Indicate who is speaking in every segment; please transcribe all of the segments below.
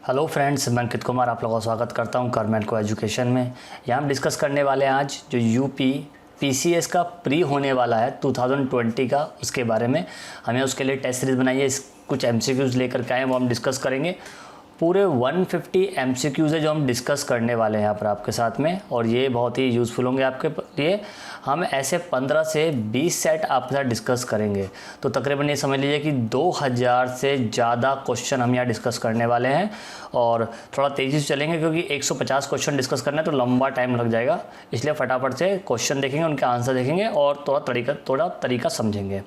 Speaker 1: Hello friends, मैं अंकित कुमार आप लोगों का स्वागत करता हूं करमेल को एजुकेशन में। यहाँ हम डिस्कस करने वाले हैं आज जो यूपी पीसीएस का प्री होने वाला है 2020 का, उसके बारे में। हमें उसके लिए टेस्ट सीरीज़ बनाई है, कुछ एमसीक्यूज़ लेकर के आए हैं, वो हम डिस्कस करेंगे। पूरे 150 एमसीक्यूज़ है जो हम डिस्कस करने वाले हैं यहाँ पर आपके साथ में, और ये बहुत ही यूज़फुल होंगे आपके लिए। हम ऐसे 15 से 20 सेट आपके साथ डिस्कस करेंगे, तो तकरीबन ये समझ लीजिए कि 2000 से ज़्यादा क्वेश्चन हम यहाँ डिस्कस करने वाले हैं। और थोड़ा तेज़ी से चलेंगे क्योंकि 150 क्वेश्चन डिस्कस करना है तो लंबा टाइम लग जाएगा, इसलिए फटाफट से क्वेश्चन देखेंगे, उनके आंसर देखेंगे और थोड़ा तरीका समझेंगे।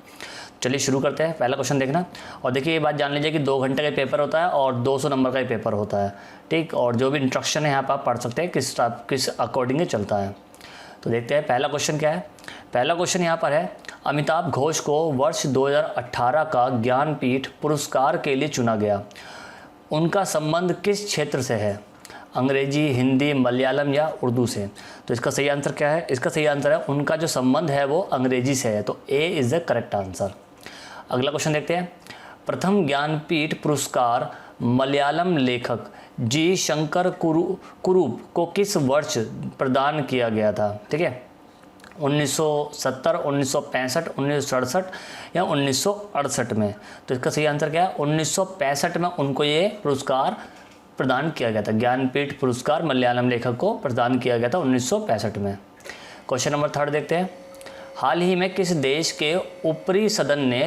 Speaker 1: चलिए शुरू करते हैं। पहला क्वेश्चन देखना, और देखिए ये बात जान लीजिए कि 2 घंटे का पेपर होता है और 200 नंबर का ही पेपर होता है, ठीक। और जो भी इंस्ट्रक्शन है यहाँ पर आप पढ़ सकते हैं किस अकॉर्डिंग चलता है। तो देखते हैं पहला क्वेश्चन क्या है। पहला क्वेश्चन यहाँ पर है, अमिताभ घोष को वर्ष 2018 का ज्ञानपीठ पुरस्कार के लिए चुना गया। उनका संबंध किस क्षेत्र से है? अंग्रेजी, हिंदी, मलयालम या उर्दू से? तो इसका सही आंसर क्या है? इसका सही आंसर है उनका जो संबंध है वो अंग्रेजी से है, तो A is the correct answer. अगला क्वेश्चन देखते हैं। प्रथम ज्ञानपीठ पुरस्कार मलयालम लेखक जी शंकर कुरूप को किस वर्ष प्रदान किया गया था? ठीक है, 1970, 1965, 1967 या 1968 में? तो इसका सही आंसर क्या है? 1965 में उनको ये पुरस्कार प्रदान किया गया था। ज्ञानपीठ पुरस्कार मलयालम लेखक को प्रदान किया गया था 1965 में। क्वेश्चन नंबर 3 देखते हैं। हाल ही में किस देश के ऊपरी सदन ने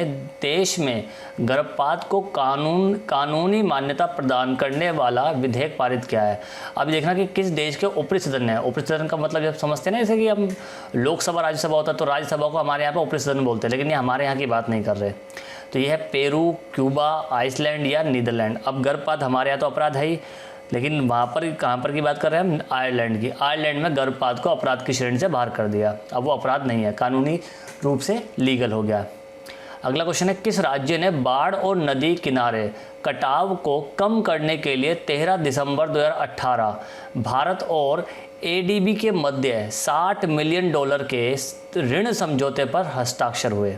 Speaker 1: देश में गर्भपात को कानूनी मान्यता प्रदान करने वाला विधेयक पारित किया है? अब देखना कि किस देश के ऊपरी सदन है। ऊपरी सदन का मतलब जब समझते हैं ना, जैसे कि हम लोकसभा राज्यसभा होता है तो राज्यसभा को हमारे यहाँ पर ऊपरी सदन बोलते हैं, लेकिन ये हमारे यहाँ की बात नहीं कर रहे। तो ये है पेरू, क्यूबा, आइसलैंड या नीदरलैंड। अब गर्भपात हमारे यहाँ तो अपराध है ही, लेकिन वहाँ पर कहाँ पर की बात कर रहे हैं हम? आयरलैंड की। आयरलैंड में गर्भपात को अपराध की श्रेणी से बाहर कर दिया, अब वो अपराध नहीं है, कानूनी रूप से लीगल हो गया। अगला क्वेश्चन है, किस राज्य ने बाढ़ और नदी किनारे कटाव को कम करने के लिए 13 दिसंबर 2018 भारत और एडीबी के मध्य $60 मिलियन के ऋण समझौते पर हस्ताक्षर हुए?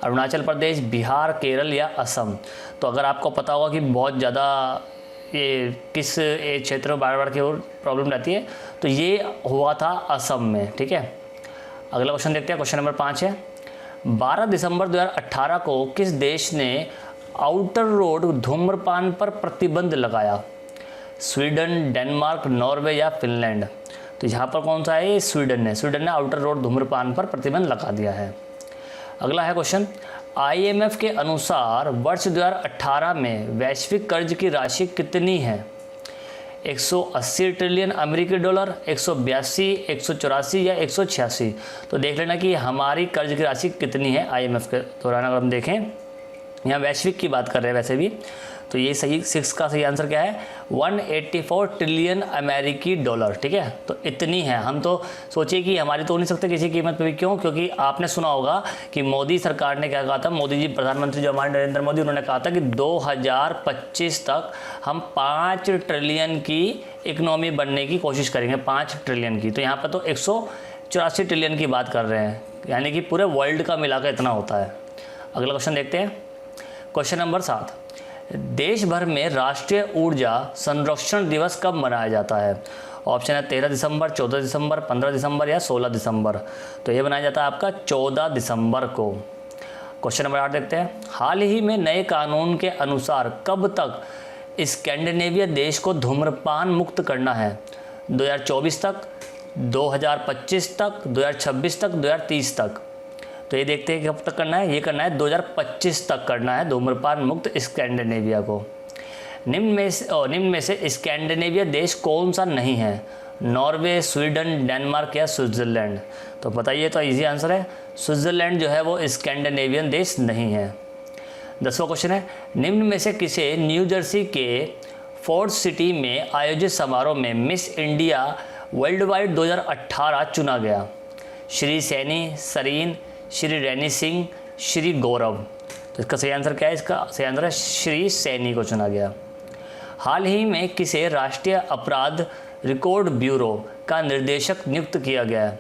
Speaker 1: अरुणाचल प्रदेश, बिहार, केरल या असम? तो अगर आपको पता होगा कि बहुत ज़्यादा ये किस क्षेत्र में बाढ़ की प्रॉब्लम रहती है, तो ये हुआ था असम में, ठीक है। अगला क्वेश्चन देखते हैं। क्वेश्चन नंबर 5 है, 12 दिसंबर 2018 को किस देश ने आउटर रोड धूम्रपान पर प्रतिबंध लगाया? स्वीडन, डेनमार्क, नॉर्वे या फिनलैंड? तो यहाँ पर कौन सा है? स्वीडन ने। स्वीडन ने आउटर रोड धूम्रपान पर प्रतिबंध लगा दिया है। अगला है क्वेश्चन, आईएमएफ के अनुसार वर्ष 2018 में वैश्विक कर्ज की राशि कितनी है? 180 ट्रिलियन अमेरिकी डॉलर, 182, 184 या 186? तो देख लेना कि हमारी कर्ज की राशि कितनी है आईएमएफ के दौरान। अगर हम देखें, यहाँ वैश्विक की बात कर रहे हैं वैसे भी, तो ये सही 6 का सही आंसर क्या है? 184 ट्रिलियन अमेरिकी डॉलर, ठीक है। तो इतनी है। हम तो सोचिए कि हमारी तो हो नहीं सकते किसी कीमत पे भी। क्यों? क्योंकि आपने सुना होगा कि मोदी सरकार ने क्या कहा था, मोदी जी प्रधानमंत्री जो हमारे नरेंद्र मोदी, उन्होंने कहा था कि 2025 तक हम 5 ट्रिलियन की इकोनॉमी बनने की कोशिश करेंगे, 5 ट्रिलियन की। तो यहाँ पर तो 184 ट्रिलियन की बात कर रहे हैं, यानी कि पूरे वर्ल्ड का मिलाकर इतना होता है। अगला क्वेश्चन देखते हैं। क्वेश्चन नंबर 7, देश भर में राष्ट्रीय ऊर्जा संरक्षण दिवस कब मनाया जाता है? ऑप्शन है 13 दिसंबर, 14 दिसंबर, 15 दिसंबर या 16 दिसंबर? तो ये बनाया जाता है आपका 14 दिसंबर को। क्वेश्चन नंबर 8 देखते हैं। हाल ही में नए कानून के अनुसार कब तक स्कैंडिनेविया देश को धूम्रपान मुक्त करना है? 2024 तक, 2025 तक, 2026 तक, 2030 तक? तो ये देखते हैं कि कब तक करना है। ये करना है 2025 तक करना है धूम्रपान मुक्त स्कैंडिनेविया को। निम्न में से स्कैंडिनेविया देश कौन सा नहीं है? नॉर्वे, स्वीडन, डेनमार्क या स्विट्ज़रलैंड? तो बताइए, तो इजी आंसर है स्विट्ज़रलैंड जो है वो स्कैंडिनेवियन देश नहीं है। 10वां क्वेश्चन है, निम्न में से किसे न्यू जर्सी के फोर्ड सिटी में आयोजित समारोह में मिस इंडिया वर्ल्ड वाइड 2018 चुना गया? श्री सैनी, सरीन, श्री रैनी सिंह, श्री गौरव? तो इसका सही आंसर क्या है? इसका सही आंसर है श्री सैनी को चुना गया। हाल ही में किसे राष्ट्रीय अपराध रिकॉर्ड ब्यूरो का निर्देशक नियुक्त किया गया है?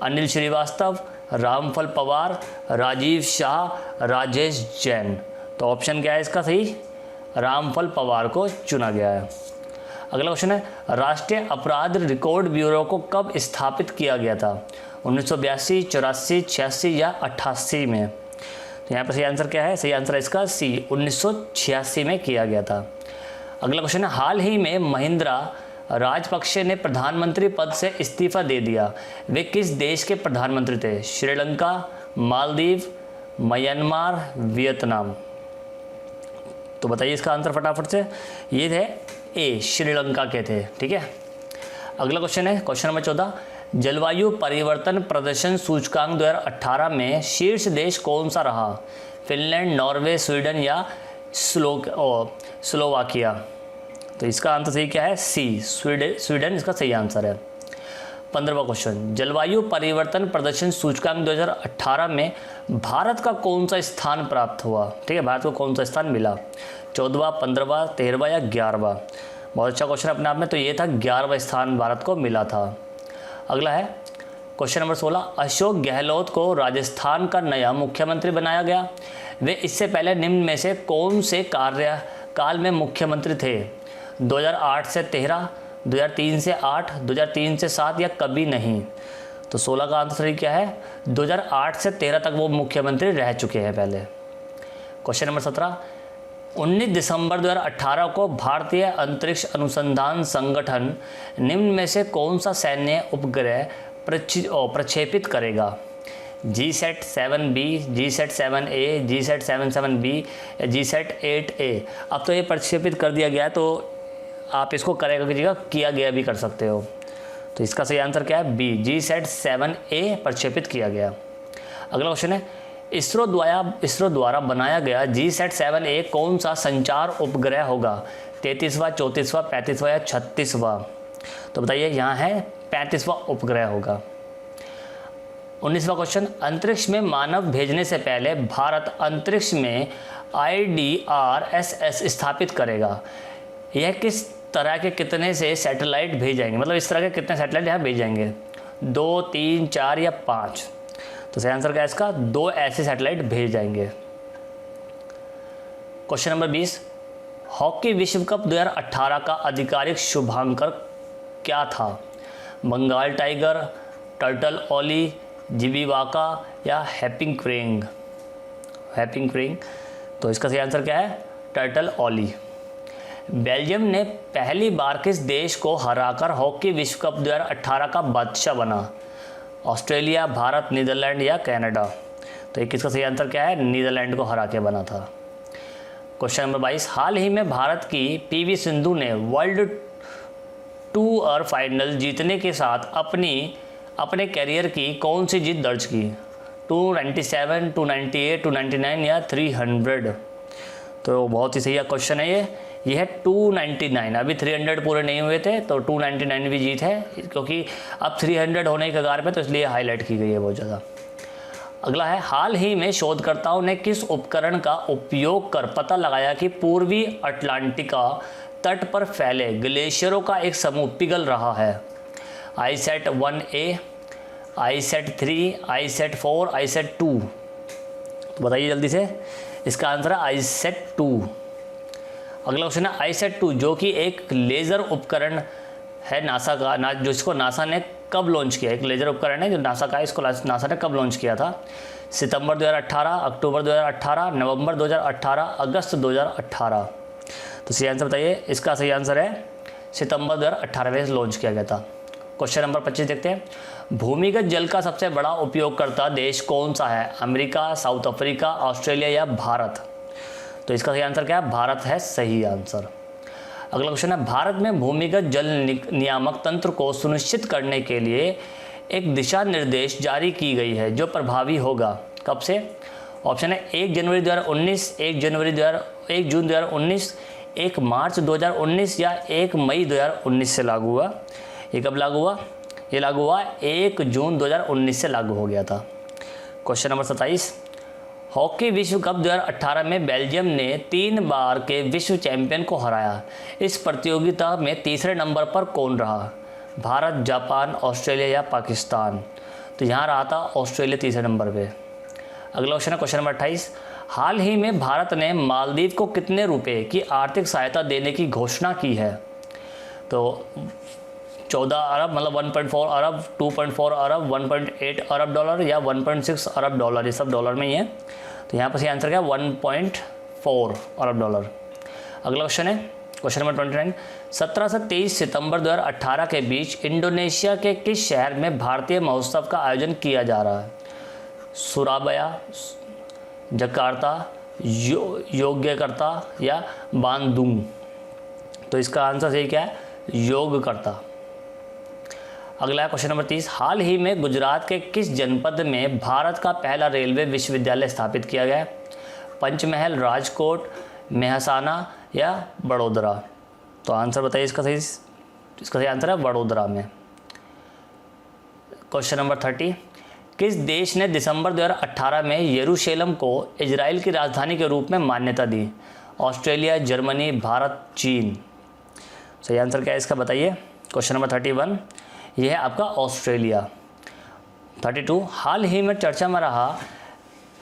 Speaker 1: अनिल श्रीवास्तव, रामफल पवार, राजीव शाह, राजेश जैन? तो ऑप्शन क्या है इसका सही? रामफल पवार को चुना गया है। अगला क्वेश्चन है, राष्ट्रीय अपराध रिकॉर्ड ब्यूरो को कब स्थापित किया गया था? 1982, 84, 86 या 88 में? तो यहाँ पर सही आंसर क्या है? सही आंसर है इसका सी, 1986 में किया गया था। अगला क्वेश्चन है, हाल ही में महिंद्रा राजपक्षे ने प्रधानमंत्री पद से इस्तीफा दे दिया। वे किस देश के प्रधानमंत्री थे? Sri Lanka, Maldives, Myanmar, Vietnam? तो बताइए इसका आंसर फटाफट से। ये थे ए, श्रीलंका के थे। ठीक है। अगला क्वेश्चन है, क्वेश्चन नंबर 14, जलवायु परिवर्तन प्रदर्शन सूचकांक 2018 में शीर्ष देश कौन सा रहा? फिनलैंड, नॉर्वे, स्वीडन या स्लोवाकिया? तो इसका आंसर सही क्या है? सी, स्वीडन इसका सही आंसर है। 15वां क्वेश्चन, जलवायु परिवर्तन प्रदर्शन सूचकांक 2018 में भारत का कौन सा स्थान प्राप्त हुआ? ठीक है, भारत को कौन सा स्थान मिला? 14वां, 15वां, 13वां या 11वां? बहुत अच्छा क्वेश्चन अपने आप में। तो ये था 11वां स्थान भारत को मिला था। अगला है क्वेश्चन नंबर 16, अशोक गहलोत को राजस्थान का नया मुख्यमंत्री बनाया गया। वे इससे पहले निम्न में से कौन से कार्यकाल में मुख्यमंत्री थे? 2008 से 13, 2003 से 8, 2003 से 7 या कभी नहीं? तो 16 का आंसर क्या है? 2008 से 13 तक वो मुख्यमंत्री रह चुके हैं पहले। क्वेश्चन नंबर 17, 19 दिसंबर 2018 को भारतीय अंतरिक्ष अनुसंधान संगठन निम्न में से कौन सा सैन्य उपग्रह प्रक्षेपित करेगा? GSAT-7B, GSAT-7A, GSAT-77B या GSAT-8A? अब तो ये प्रक्षेपित कर दिया गया है, तो आप इसको करेगा कीजिएगा, किया गया भी कर सकते हो। तो इसका सही आंसर क्या है? बी, GSAT-7A प्रक्षेपित किया गया। अगला क्वेश्चन है, इसरो द्वारा बनाया गया GSAT-7A कौन सा संचार उपग्रह होगा? 33वां, 34वां, 35वां या 36वां? तो बताइए, यहाँ है 35वां उपग्रह होगा। 19वां क्वेश्चन, अंतरिक्ष में मानव भेजने से पहले भारत अंतरिक्ष में IDRSS स्थापित करेगा। यह किस तरह के कितने से सैटेलाइट भेजेंगे? मतलब इस तरह के कितने सैटेलाइट यहाँ भेजेंगे? 2, 3, 4 या 5? तो सही आंसर क्या है इसका? 2 ऐसे सैटेलाइट भेज जाएंगे। क्वेश्चन नंबर 20, हॉकी विश्व कप 2018 का आधिकारिक शुभांकर क्या था? बंगाल टाइगर, टर्टल ओली, जिबीवाका या हैपिंग क्रेंग? तो इसका सही आंसर क्या है? टर्टल ओली। बेल्जियम ने पहली बार किस देश को हराकर हॉकी विश्व कप 2018 का बादशाह बना? ऑस्ट्रेलिया, भारत, नीदरलैंड या कनाडा? तो ये किसका सही आंसर क्या है? नीदरलैंड को हरा के बना था। क्वेश्चन नंबर 22, हाल ही में भारत की PV सिंधु ने वर्ल्ड टूर फाइनल जीतने के साथ अपने कैरियर की कौन सी जीत दर्ज की? 297, 298, 299 या 300? तो बहुत ही सही क्वेश्चन है ये है 299। अभी 300 पूरे नहीं हुए थे, तो 299 भी जीत है, क्योंकि अब 300 होने के कगार पे, तो इसलिए हाईलाइट की गई है बहुत ज़्यादा। अगला है, हाल ही में शोधकर्ताओं ने किस उपकरण का उपयोग कर पता लगाया कि पूर्वी अटलांटिका तट पर फैले ग्लेशियरों का एक समूह पिघल रहा है? ISAT-1A, ISAT-3, ISAT-4, ISAT-2? तो बताइए जल्दी से, इसका आंसर है ISAT-2। अगला क्वेश्चन है, ISAT-2 जो कि एक लेज़र उपकरण है नासा का, जिसको नासा ने कब लॉन्च किया? एक लेज़र उपकरण है जो नासा का है, इसको नासा ने कब लॉन्च किया था? सितंबर 2018, अक्टूबर 2018, नवंबर 2018, अगस्त 2018? तो सही आंसर बताइए। इसका सही आंसर है सितंबर 2018 में लॉन्च किया गया था। क्वेश्चन नंबर 25 देखते हैं, भूमिगत जल का सबसे बड़ा उपयोगकर्ता देश कौन सा है? अमेरिका, साउथ अफ्रीका, ऑस्ट्रेलिया या भारत? तो इसका सही आंसर क्या है? भारत है सही आंसर। अगला क्वेश्चन है, भारत में भूमिगत जल नियामक तंत्र को सुनिश्चित करने के लिए एक दिशा निर्देश जारी की गई है जो प्रभावी होगा कब से? ऑप्शन है 1 जनवरी 2019, 1 जून 2019, 1 मार्च 2019 या 1 मई 2019 से लागू हुआ। ये कब लागू हुआ? ये लागू हुआ 1 जून 2019 से लागू हो गया था। क्वेश्चन नंबर 27, हॉकी विश्व कप 2018 में बेल्जियम ने 3 बार के विश्व चैंपियन को हराया। इस प्रतियोगिता में तीसरे नंबर पर कौन रहा? भारत, जापान, ऑस्ट्रेलिया या पाकिस्तान? तो यहाँ रहा था ऑस्ट्रेलिया तीसरे नंबर पे। अगला क्वेश्चन है क्वेश्चन नंबर 28, हाल ही में भारत ने मालदीव को कितने रुपए की आर्थिक सहायता देने की घोषणा की है? तो 14 अरब, मतलब 1.4 अरब, 2.4 अरब, 1.8 अरब डॉलर या 1.6 अरब डॉलर, ये सब डॉलर में ही है। तो यहाँ पर सही आंसर क्या है? 1.4 अरब डॉलर। अगला क्वेश्चन है क्वेश्चन नंबर 29। 17 से 23 सितंबर 2018 के बीच इंडोनेशिया के किस शहर में भारतीय महोत्सव का आयोजन किया जा रहा है? सुराबया, जकार्ता, योग्यकर्ता या बांदुंग? तो इसका आंसर सही क्या है? योग्यकर्ता। अगला है क्वेश्चन नंबर 30। हाल ही में गुजरात के किस जनपद में भारत का पहला रेलवे विश्वविद्यालय स्थापित किया गया है? पंचमहल, राजकोट, मेहसाना या बड़ोदरा? तो आंसर बताइए इसका सही आंसर है वडोदरा में। Question number 30। किस देश ने दिसंबर 2018 में यरूशलेम को इजराइल की राजधानी के रूप में मान्यता दी? ऑस्ट्रेलिया, जर्मनी, भारत, चीन? सही आंसर क्या है इसका बताइए। क्वेश्चन नंबर 31, यह है आपका ऑस्ट्रेलिया। 32, हाल ही में चर्चा में रहा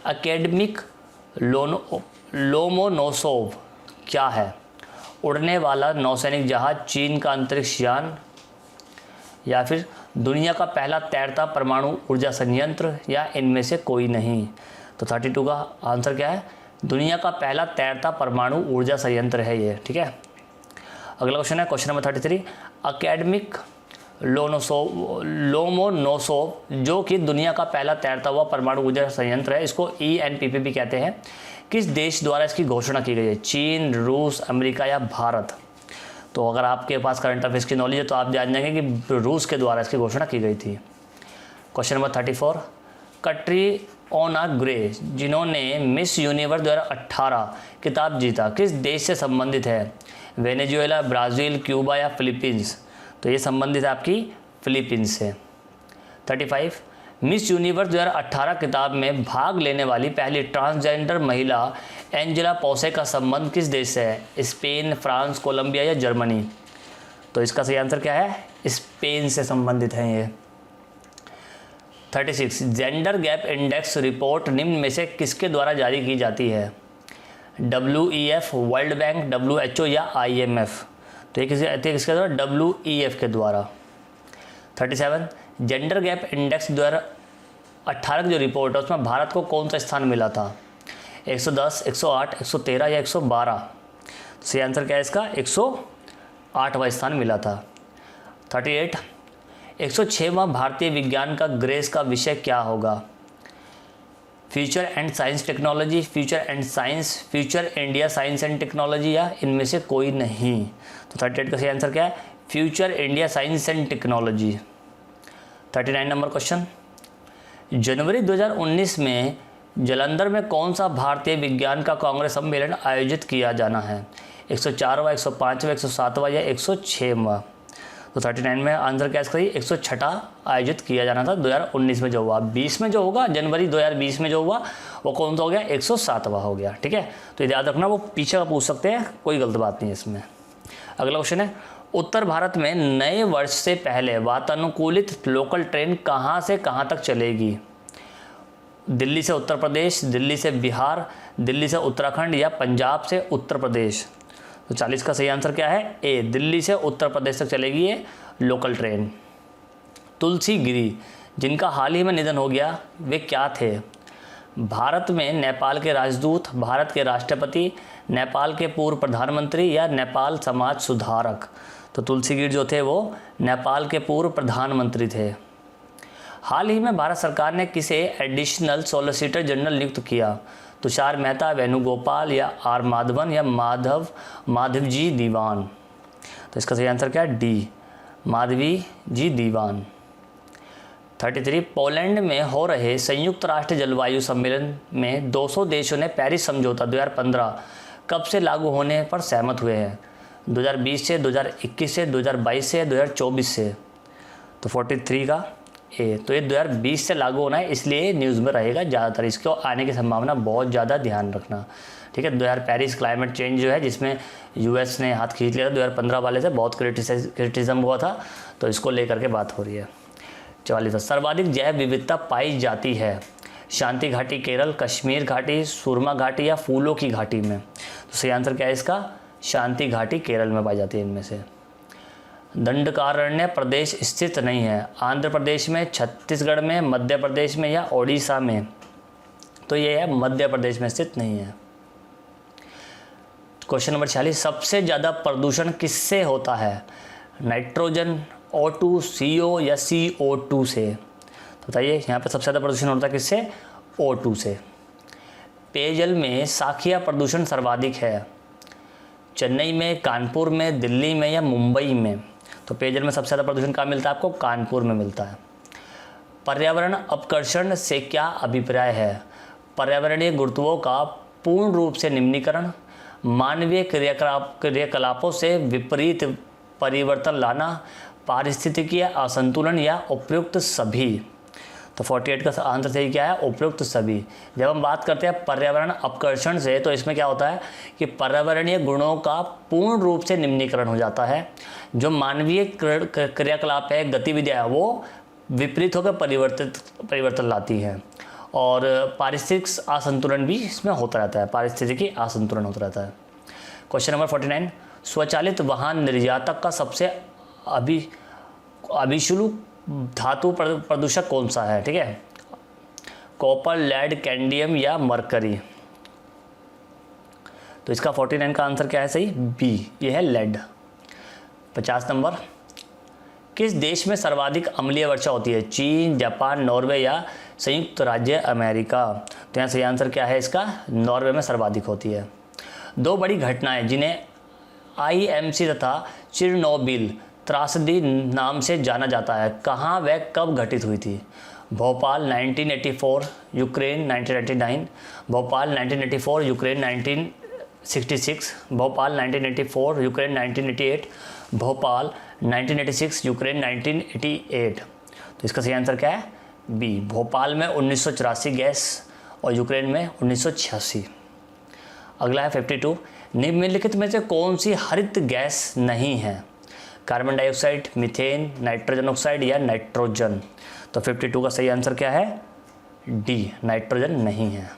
Speaker 1: एकेडमिक लोमोनोसोव क्या है? उड़ने वाला नौसैनिक जहाज, चीन का अंतरिक्ष यान, या फिर दुनिया का पहला तैरता परमाणु ऊर्जा संयंत्र, या इनमें से कोई नहीं? तो 32 का आंसर क्या है? दुनिया का पहला तैरता परमाणु ऊर्जा संयंत्र है ये, ठीक है। अगला क्वेश्चन है क्वेश्चन नंबर 33। एकेडमिक लोमोनोसोव जो कि दुनिया का पहला तैरता हुआ परमाणु ऊर्जा संयंत्र है, इसको ENPP भी कहते हैं, किस देश द्वारा इसकी घोषणा की गई है? चीन, रूस, अमेरिका या भारत? तो अगर आपके पास करंट अफेयर्स की नॉलेज है तो आप जान जाएंगे कि रूस के द्वारा इसकी घोषणा की गई थी। Question number 34। कैटरीना ग्रे जिन्होंने मिस यूनिवर्स 2018 खिताब जीता किस देश से संबंधित है? वेनेजुएला, ब्राज़ील, क्यूबा या फिलीपींस? तो ये संबंधित है आपकी फिलीपींस से। 35। मिस यूनिवर्स 2018 खिताब में भाग लेने वाली पहली ट्रांसजेंडर महिला एंजेला पोसे का संबंध किस देश से है? स्पेन, फ्रांस, कोलंबिया या जर्मनी? तो इसका सही आंसर क्या है? स्पेन से संबंधित है ये। 36। जेंडर गैप इंडेक्स रिपोर्ट निम्न में से किसके द्वारा जारी की जाती है? WEF, वर्ल्ड बैंक, WHO या IMF? तो ये किसके द्वारा? WEF के द्वारा। 37। जेंडर गैप इंडेक्स 2018 की जो रिपोर्ट है उसमें भारत को कौन सा स्थान मिला था? 110, 108, 113 या 112? सही आंसर क्या है इसका? 108वां स्थान मिला था। 38। 106वां भारतीय विज्ञान का ग्रेस का विषय क्या होगा? Future and science technology, future and science, future India science and technology या इनमें से कोई नहीं? तो 38 का सही आंसर क्या है? Future India science and technology. 39 number question. जनवरी 2019 में जालंधर में कौन सा भारतीय विज्ञान का कांग्रेस सम्मेलन आयोजित किया जाना है? 104वां, 105वां, 107वां या 106वां? तो 39 में आंसर क्या इसका? 106 आयोजित किया जाना था 2019 में जो हुआ। 20 में जो होगा, जनवरी 2020 में जो हुआ वो कौन सा हो गया? 107वां हो गया, ठीक है। तो याद रखना, वो पीछे का पूछ सकते हैं, कोई गलत बात नहीं है इसमें। अगला क्वेश्चन है उत्तर भारत में नए वर्ष से पहले वातानुकूलित लोकल ट्रेन कहाँ से कहाँ तक चलेगी? दिल्ली से उत्तर प्रदेश, दिल्ली से बिहार, दिल्ली से उत्तराखंड या पंजाब से उत्तर प्रदेश? तो 40 का सही आंसर क्या है? ए, दिल्ली से उत्तर प्रदेश तक चलेगी ये लोकल ट्रेन। तुलसी गिरी जिनका हाल ही में निधन हो गया वे क्या थे? भारत में नेपाल के राजदूत, भारत के राष्ट्रपति, नेपाल के पूर्व प्रधानमंत्री या नेपाल समाज सुधारक? तो तुलसी गिरी जो थे वो नेपाल के पूर्व प्रधानमंत्री थे। हाल ही में भारत सरकार ने किसे एडिशनल सॉलिसिटर जनरल नियुक्त किया? तुषार मेहता, वेणुगोपाल या R माधवन या माधवजी दीवान? तो इसका सही आंसर क्या है? डी, माधवी जी दीवान। 33। पोलैंड में हो रहे संयुक्त राष्ट्र जलवायु सम्मेलन में 200 देशों ने पेरिस समझौता 2015 कब से लागू होने पर सहमत हुए हैं? 2020 से, 2021 से, 2022 से, 2024 से? तो 43 का ए, तो ये 2020 से लागू होना है, इसलिए न्यूज़ में रहेगा ज़्यादातर, इसको आने की संभावना बहुत ज़्यादा ध्यान रखना, ठीक है। 2000 पेरिस क्लाइमेट चेंज जो है जिसमें US ने हाथ खींच लिया था 2015 वाले से, बहुत क्रिटिसिज्म हुआ था, तो इसको लेकर के बात हो रही है। 44। सर्वाधिक जैव विविधता पाई जाती है शांति घाटी केरल, कश्मीर घाटी, सुरमा घाटी या फूलों की घाटी में? तो सही आंसर क्या है इसका? शांति घाटी केरल में पाई जाती है इनमें से। दंडकारण्य प्रदेश स्थित नहीं है, आंध्र प्रदेश में, छत्तीसगढ़ में, मध्य प्रदेश में या ओडिशा में? तो ये है मध्य प्रदेश में स्थित नहीं है। क्वेश्चन नंबर 46, सबसे ज़्यादा प्रदूषण किससे होता है? नाइट्रोजन, O2, CO या CO2 से? तो बताइए यहाँ पे सबसे ज़्यादा प्रदूषण होता है किससे? O2 से। पेयजल में साखिया प्रदूषण सर्वाधिक है, चेन्नई में, कानपुर में, दिल्ली में या मुंबई में? तो पेयजल में सबसे ज़्यादा प्रदूषण कहाँ मिलता है आपको? कानपुर में मिलता है। पर्यावरण अपकर्षण से क्या अभिप्राय है? पर्यावरणीय गुरुत्वों का पूर्ण रूप से निम्नीकरण, मानवीय क्रियाकलापों से विपरीत परिवर्तन लाना, पारिस्थितिकीय असंतुलन या उपयुक्त सभी? तो 48 का आंसर सही क्या है? उपयुक्त सभी। जब हम बात करते हैं पर्यावरण अपकर्षण से, तो इसमें क्या होता है कि पर्यावरणीय गुणों का पूर्ण रूप से निम्नीकरण हो जाता है। जो मानवीय क्रियाकलाप है, गतिविधियाँ है, वो विपरीत होकर परिवर्तन लाती हैं, और पारिस्थितिक असंतुलन भी इसमें होता रहता है, पारिस्थितिकी असंतुलन होता रहता है। क्वेश्चन नंबर 49, स्वचालित वाहन निर्यातक का सबसे अभिशुल्क धातु प्रदूषक कौन सा है? ठीक है, कॉपर, लेड, कैडमियम या मरकरी? तो इसका 49 का आंसर क्या है सही? बी, ये है लेड। 50 नंबर, किस देश में सर्वाधिक अम्लीय वर्षा होती है? चीन, जापान, नॉर्वे या संयुक्त राज्य अमेरिका? तो यहाँ सही आंसर क्या है इसका? नॉर्वे में सर्वाधिक होती है। दो बड़ी घटनाएं जिन्हें IMC तथा चिरनोबिल त्रासदी नाम से जाना जाता है, कहाँ व कब घटित हुई थी? Bhopal 1984, Ukraine 1999, Bhopal 1984, Ukraine 1966, Bhopal 1984, Ukraine 1988, Bhopal 1986, Ukraine 1988। तो इसका सही आंसर क्या है? बी, भोपाल में 1984 गैस और यूक्रेन में 1986। अगला है 52, निम्नलिखित में से कौन सी हरित गैस नहीं है? Carbon dioxide, methane, nitrogen oxide या नाइट्रोजन? तो 52 का सही आंसर क्या है? डी, नाइट्रोजन नहीं है।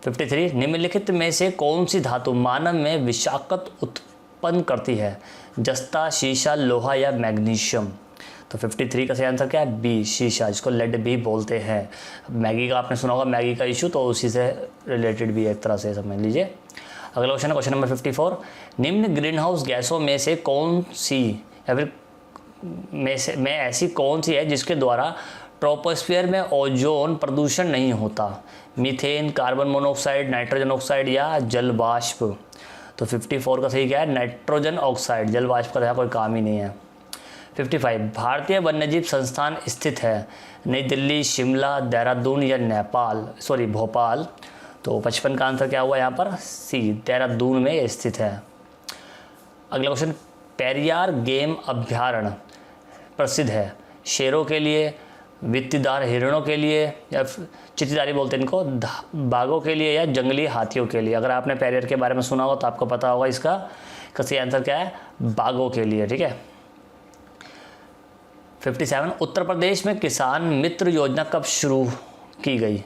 Speaker 1: 53, निम्नलिखित में से कौन सी धातु मानव में विषाक्त उत्पन्न करती है? जस्ता, शीशा, लोहा या मैग्नीशियम? तो 53 का सही आंसर क्या है? बी, शीशा, जिसको लेड भी बोलते हैं। मैगी का आपने सुना होगा, मैगी का इशू, तो उसी से रिलेटेड भी एक तरह से समझ लीजिए। अगला क्वेश्चन है क्वेश्चन नंबर 54, निम्न ग्रीन हाउस गैसों में से कौन सी या फिर में ऐसी कौन सी है जिसके द्वारा ट्रोपोस्फीयर में ओजोन प्रदूषण नहीं होता? Methane, carbon monoxide, nitrogen oxide या जल वाष्प? तो 54 का सही क्या है? नाइट्रोजन ऑक्साइड, जल वाष्प का कोई काम ही नहीं है। 55, भारतीय वन्यजीव संस्थान स्थित है नई दिल्ली, शिमला, देहरादून या भोपाल? तो 55 का आंसर क्या हुआ यहाँ पर? सी, देहरादून में स्थित है। अगला क्वेश्चन, पेरियार गेम अभ्यारण्य प्रसिद्ध है शेरों के लिए, वित्तीदार हिरणों के लिए या चित्तीदारी बोलते हैं इनको, बाघों के लिए या जंगली हाथियों के लिए? अगर आपने पेरियार के बारे में सुना हो तो आपको पता होगा इसका सही आंसर क्या है? बाघों के लिए। ठीक है। 57, उत्तर प्रदेश में किसान मित्र योजना कब शुरू की गई?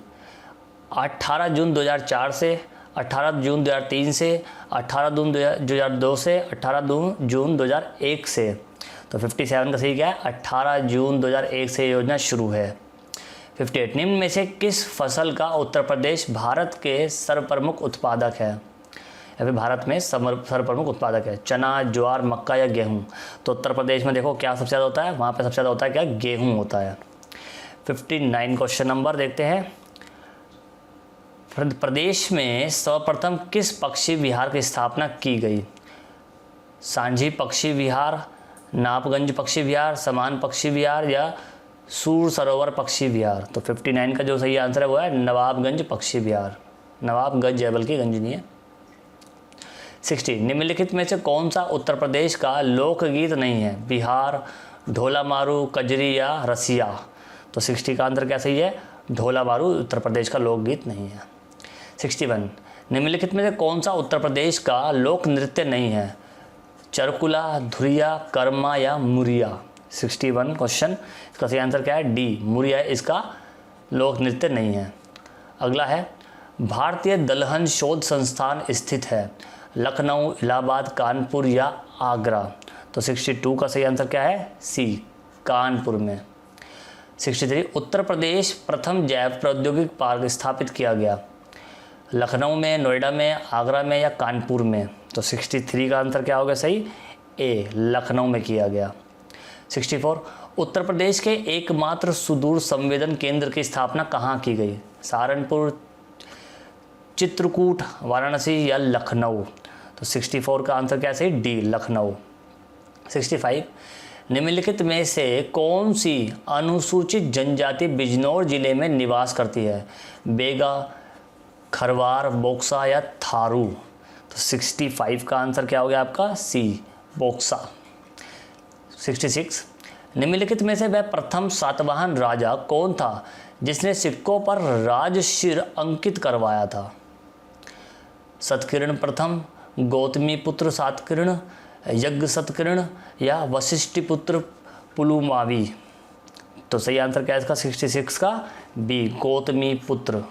Speaker 1: 18 जून 2004 से, 18 जून 2003 से, 18 जून 2002 से, 18 जून 2001 से? तो 57 का सही क्या है? 18 जून 2001 से योजना शुरू है। 58, निम्न में से किस फसल का उत्तर प्रदेश भारत के सर्वप्रमुख उत्पादक है या फिर भारत में सर्वप्रमुख उत्पादक है? चना, ज्वार, मक्का या गेहूं? तो उत्तर प्रदेश में देखो क्या सबसे ज़्यादा होता है? वहाँ पे सबसे ज़्यादा होता है क्या? गेहूं होता है। 59 क्वेश्चन नंबर देखते हैं, प्रदेश में सर्वप्रथम किस पक्षी विहार की स्थापना की गई? सांझी पक्षी विहार, नापगंज पक्षी विहार, समान पक्षी विहार या सूर सरोवर पक्षी विहार? तो 59 का जो सही आंसर है वो है नवाबगंज पक्षी विहार। नवाबगंज है, बल्कि गंज नहीं है। 60, निम्नलिखित में से कौन सा उत्तर प्रदेश का लोकगीत नहीं है? बिहार, ढोला मारू, कजरी या रसिया? तो 60 का आंसर क्या सही है? ढोला मारू उत्तर प्रदेश का लोकगीत नहीं है। 61, निम्नलिखित में से कौन सा उत्तर प्रदेश का लोक नृत्य नहीं है? चरकुला, धुरिया, कर्मा या मुरिया? 61 क्वेश्चन, इसका सही आंसर क्या है? डी, मुरिया इसका लोक नृत्य नहीं है। अगला है भारतीय दलहन शोध संस्थान स्थित है लखनऊ, इलाहाबाद, कानपुर या आगरा। तो 62 का सही आंसर क्या है? सी, कानपुर में। 63 उत्तर प्रदेश प्रथम जैव प्रौद्योगिक पार्क स्थापित किया गया लखनऊ में, नोएडा में, आगरा में या कानपुर में। तो 63 का आंसर क्या होगा सही? ए, लखनऊ में किया गया। 64 उत्तर प्रदेश के एकमात्र सुदूर संवेदन केंद्र की स्थापना कहाँ की गई? सहारनपुर, चित्रकूट, वाराणसी या लखनऊ। तो 64 का आंसर क्या है सही? डी, लखनऊ। 65 निम्नलिखित में से कौन सी अनुसूचित जनजाति बिजनौर जिले में निवास करती है? बेगा, खरवार, बोक्सा या थारू। तो 65 का आंसर क्या हो गया आपका? सी, बोक्सा। 66 निम्नलिखित में से वह प्रथम सातवाहन राजा कौन था जिसने सिक्कों पर राजशिर अंकित करवाया था? सतकिरण प्रथम, गौतमी पुत्र सातकिरण, यज्ञ सतकिरण या वशिष्ठि पुत्र पुलुमावी। तो सही आंसर क्या है इसका? 66 का बी, गौतमी पुत्र।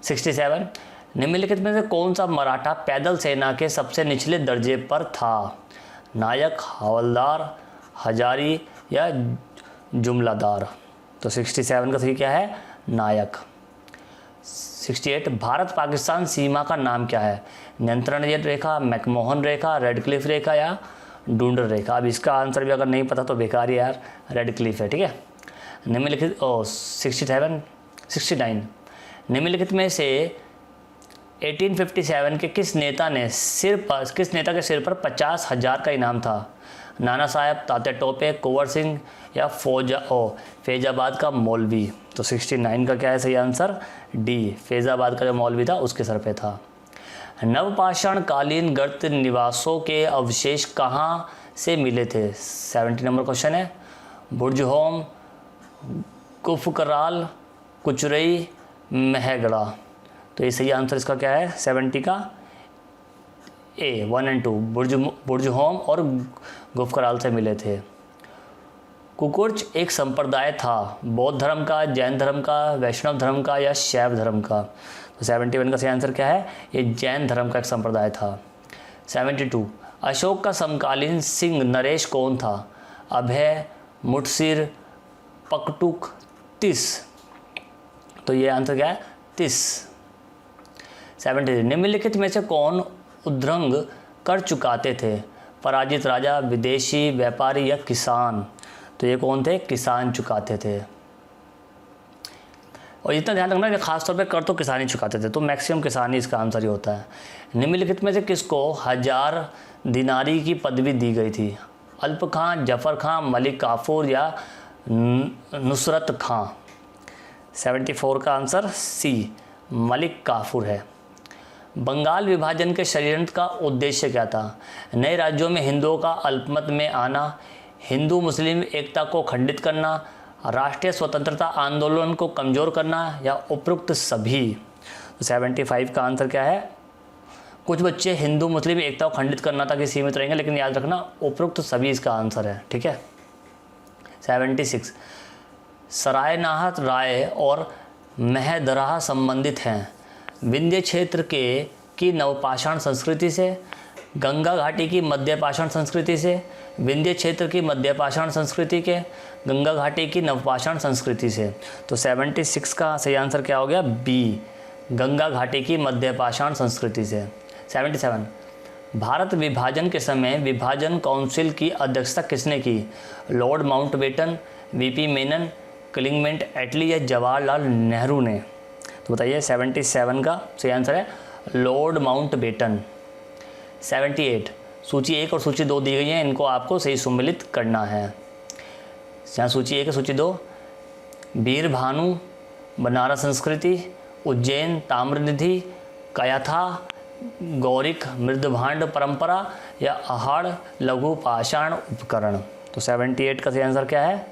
Speaker 1: 67 निम्नलिखित में से कौन सा मराठा पैदल सेना के सबसे निचले दर्जे पर था? नायक, हवलदार, हजारी या जुमलादार। तो 67 का सही क्या है? नायक। 68 भारत पाकिस्तान सीमा का नाम क्या है? नियंत्रण रेखा, मैकमोहन रेखा, रेड क्लिफ रेखा या डूंडर रेखा। अब इसका आंसर भी अगर नहीं पता तो बेकार ही यार, रेड क्लिफ है। ठीक है। निम्नलिखित 69 निम्नलिखित में से 1857 के किस नेता के सिर पर 50,000 का इनाम था? नाना साहब, तात्या टोपे, कुंवर सिंह या फैजाबाद का मौलवी। तो 69 का क्या है सही आंसर? डी, फैजाबाद का जो मौलवी था उसके सर पे था। नवपाषाण कालीन गर्त निवासों के अवशेष कहाँ से मिले थे? 70 नंबर क्वेश्चन है। बुर्जहोम, कुफकराल, कुचरई, महगड़ा। तो ये सही आंसर इसका क्या है? 70 का ए, 1 और 2 बुर्जहोम और गुफकराल से मिले थे। कुकुर्च एक संप्रदाय था बौद्ध धर्म का, जैन धर्म का, वैष्णव धर्म का या शैव धर्म का। तो 71 का सही आंसर क्या है? ये जैन धर्म का एक संप्रदाय था। 72 अशोक का समकालीन सिंह नरेश कौन था? अभय, मुटसिर, पकटुक, तिस। तो ये आंसर क्या है? तिस। 73 निम्नलिखित में से कौन उद्रंग कर चुकाते थे? पराजित राजा, विदेशी, व्यापारी या किसान। तो ये कौन थे? किसान चुकाते थे। और इतना ध्यान रखना कि खासतौर पे कर तो किसान ही चुकाते थे, तो मैक्सिमम किसान ही इसका आंसर ही होता है। निम्नलिखित में से किसको 1000 दिनारी की पदवी दी गई थी? अल्प खां, जफर खां, मलिक काफूर या नुसरत खां। 74 का आंसर सी, मलिक काफूर है। बंगाल विभाजन के षड्यंत्र का उद्देश्य क्या था? नए राज्यों में हिंदुओं का अल्पमत में आना, हिंदू मुस्लिम एकता को खंडित करना, राष्ट्रीय स्वतंत्रता आंदोलन को कमज़ोर करना या उपरोक्त सभी। तो 75 का आंसर क्या है? कुछ बच्चे हिंदू मुस्लिम एकता को खंडित करना तक ही सीमित रहेंगे, लेकिन याद रखना उपरोक्त सभी इसका आंसर है। ठीक है। 76 सरायनाहत राय और महदराह संबंधित हैं विंध्य क्षेत्र की नवपाषाण संस्कृति से, गंगा घाटी की मध्यपाषाण संस्कृति से, विंध्य क्षेत्र की मध्यपाषाण संस्कृति के, गंगा घाटी की नवपाषाण संस्कृति से। तो 76 का सही आंसर क्या हो गया? बी, गंगा घाटी की मध्यपाषाण संस्कृति से। 77 भारत विभाजन के समय विभाजन काउंसिल की अध्यक्षता किसने की? लॉर्ड माउंटबेटन, वीपी मेनन, क्लिंगमेंट एटली या जवाहरलाल नेहरू ने। तो बताइए 77 का सही आंसर है लॉर्ड माउंटबेटन। 78 सूची 1 और सूची 2 दी गई है, इनको आपको सही सम्मिलित करना है। यहाँ सूची 1 और सूची 2 वीर भानु, बनारस संस्कृति, उज्जैन ताम्रनिधि, कयाथा, गौरिक मृदभांड परंपरा या अहाड़ लघु पाषाण उपकरण। तो 78 का सही आंसर क्या है?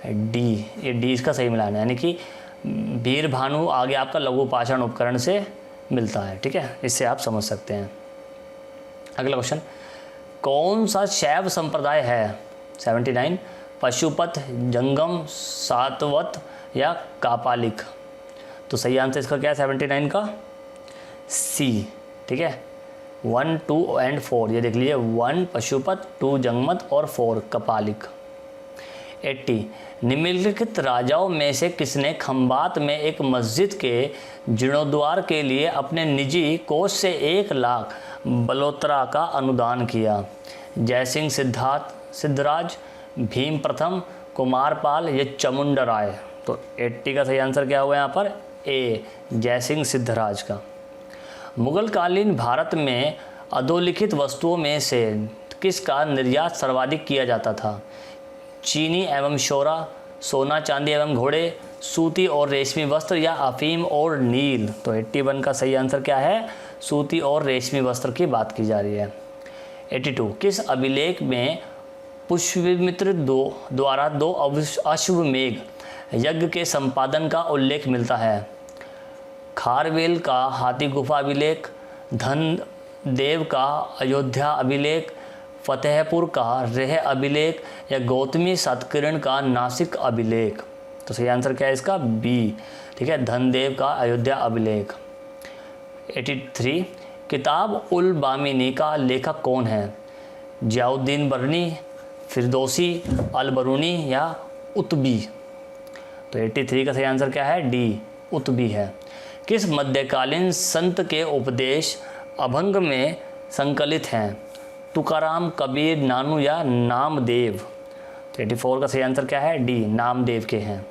Speaker 1: डी, ये डी इसका सही मिलान है, यानी कि वीर भानु आगे आपका लघु पाषाण उपकरण से मिलता है। ठीक है, इससे आप समझ सकते हैं। अगला क्वेश्चन, कौन सा शैव संप्रदाय है? 79 पशुपत, जंगम, सातवत या कापालिक। तो सही आंसर इसका क्या है 79 का? सी। ठीक है, 1, 2 एंड 4 ये देख लीजिए, 1 पशुपत, 2 जंगमत और 4 कपालिक। 80 निम्नलिखित राजाओं में से किसने खंबात में एक मस्जिद के जीर्णोद्धार के लिए अपने निजी कोष से 1 लाख बलोत्रा का अनुदान किया? जयसिंह सिद्धराज, भीम प्रथम, कुमारपाल या चामुंडा राय? तो 80 का सही आंसर क्या हुआ यहाँ पर? ए, जयसिंह सिद्धराज का। मुगल कालीन भारत में अधोलिखित वस्तुओं में से किसका निर्यात सर्वाधिक किया जाता था? चीनी एवं शोरा, सोना चांदी एवं घोड़े, सूती और रेशमी वस्त्र या अफीम और नील? तो 81 का सही आंसर क्या है? सूती और रेशमी वस्त्र की बात की जा रही है। 82 किस अभिलेख में पुष्यमित्र द्वारा 2 अश्वमेघ यज्ञ के संपादन का उल्लेख मिलता है? खारवेल का हाथी गुफा अभिलेख, धन देव का अयोध्या अभिलेख, फतेहपुर का रेह अभिलेख या गौतमी सतकिरण का नासिक अभिलेख? तो सही आंसर क्या है इसका? बी। ठीक है, धनदेव का अयोध्या अभिलेख। 83 किताब उल बामिनी का लेखक कौन है? जियाउद्दीन बरनी, फिरदौसी, अल बरूनी या उतबी? तो 83 का सही आंसर क्या है? डी, उतबी है। किस मध्यकालीन संत के उपदेश अभंग में संकलित हैं? तुकाराम, कबीर, नानू या नामदेव? तो 84 का सही आंसर क्या है? डी, नामदेव के हैं।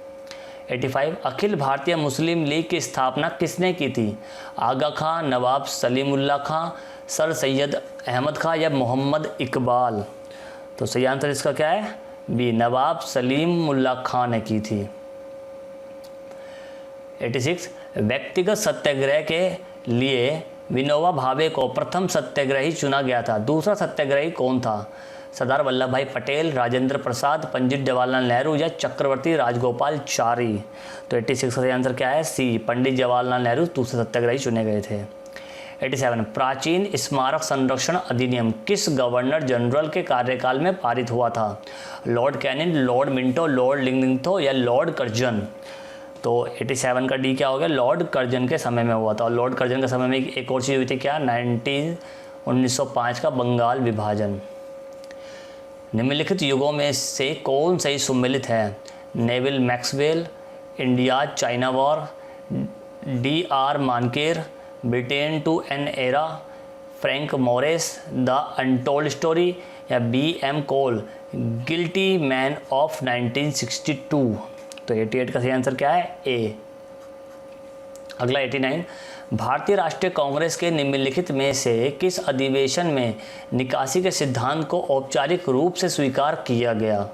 Speaker 1: 85 अखिल भारतीय मुस्लिम लीग की स्थापना किसने की थी? आगा खां, नवाब सलीमुल्लाह खां, सर सैयद अहमद खां या मोहम्मद इकबाल? तो सही आंसर इसका क्या है? बी, नवाब सलीमुल्लाह खां ने की थी। 86 व्यक्तिगत सत्याग्रह के लिए विनोबा भावे को प्रथम सत्याग्रही चुना गया था। दूसरा सत्याग्रही कौन था? सरदार वल्लभ भाई पटेल, राजेंद्र प्रसाद, पंडित जवाहरलाल नेहरू या चक्रवर्ती राजगोपालचारी? तो 86 का सही आंसर क्या है? सी, पंडित जवाहरलाल नेहरू दूसरे सत्याग्रही चुने गए थे। 87 प्राचीन स्मारक संरक्षण अधिनियम किस गवर्नर जनरल के कार्यकाल में पारित हुआ था? Lord Canning, Lord Minto, Lord Linlithgow या लॉर्ड कर्जन? तो 87 का डी क्या हो गया? लॉर्ड कर्जन के समय में हुआ था। और लॉर्ड कर्जन के समय में एक और चीज़ हुई थी क्या? 1905 का बंगाल विभाजन। निम्नलिखित युगों में से कौन सही सुमेलित है? Neville Maxwell, India China war, D.R. Mankekar, Britain to an era, Frank Moraes, the untold story या B.M. Kaul, guilty man of 1962? तो 88 का सही आंसर क्या है? ए। अगला 89 भारतीय राष्ट्रीय कांग्रेस के निम्नलिखित में से किस अधिवेशन में निकासी के सिद्धांत को औपचारिक रूप से स्वीकार किया गया?